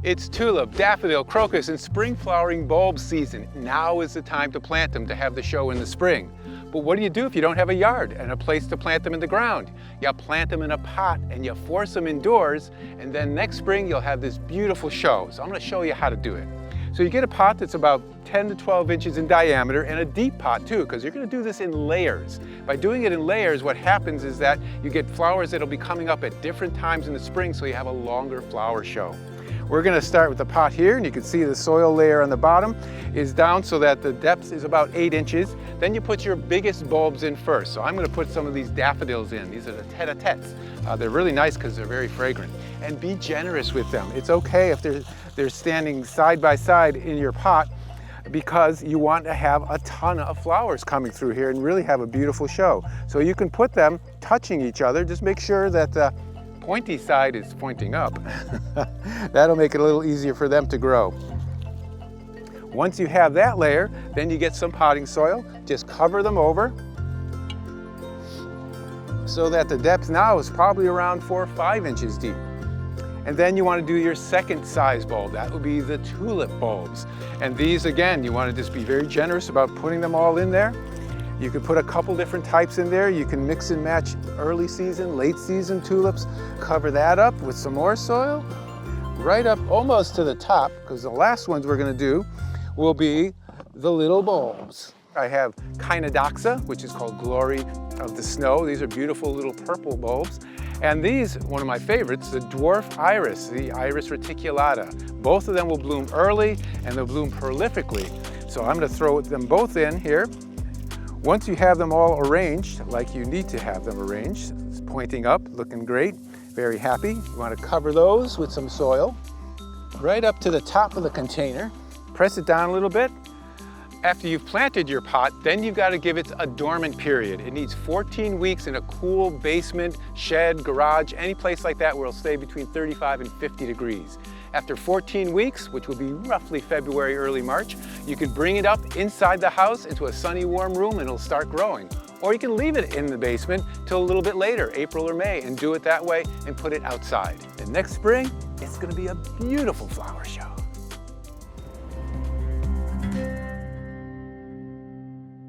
It's tulip, daffodil, crocus, and spring flowering bulb season. Now is the time to plant them to have the show in the spring. But what do you do if you don't have a yard and a place to plant them in the ground? You plant them in a pot and you force them indoors, and then next spring you'll have this beautiful show. So I'm going to show you how to do it. So you get a pot that's about 10 to 12 inches in diameter, and a deep pot too, because you're going to do this in layers. By doing it in layers, what happens is that you get flowers that'll be coming up at different times in the spring, so you have a longer flower show. We're going to start with the pot here, and you can see the soil layer on the bottom is down so that the depth is about 8 inches. Then you put your biggest bulbs in first. So I'm going to put some of these daffodils in. These are the tete-a-tetes. They're really nice because they're very fragrant. And be generous with them. It's okay if they're standing side by side in your pot, because you want to have a ton of flowers coming through here and really have a beautiful show. So you can put them touching each other. Just make sure that the pointy side is pointing up. That'll make it a little easier for them to grow. Once you have that layer, then you get some potting soil. Just cover them over so that the depth now is probably around 4 or 5 inches deep. And then you want to do your second size bulb. That would be the tulip bulbs. And these, again, you want to just be very generous about putting them all in there. You can put a couple different types in there. You can mix and match early season, late season tulips. Cover that up with some more soil, right up almost to the top, because the last ones we're going to do will be the little bulbs. I have Kynodoxa, which is called Glory of the Snow. These are beautiful little purple bulbs. And these, one of my favorites, the dwarf iris, the Iris reticulata. Both of them will bloom early and they'll bloom prolifically. So I'm going to throw them both in here. Once you have them all arranged, like you need to have them arranged, it's pointing up, looking great, very happy. You want to cover those with some soil right up to the top of the container. Press it down a little bit. After you've planted your pot, then you've got to give it a dormant period. It needs 14 weeks in a cool basement, shed, garage, any place like that where it'll stay between 35 and 50 degrees. After 14 weeks, which will be roughly February, early March, you can bring it up inside the house into a sunny, warm room and it'll start growing. Or you can leave it in the basement till a little bit later, April or May, and do it that way and put it outside. And next spring, it's going to be a beautiful flower show.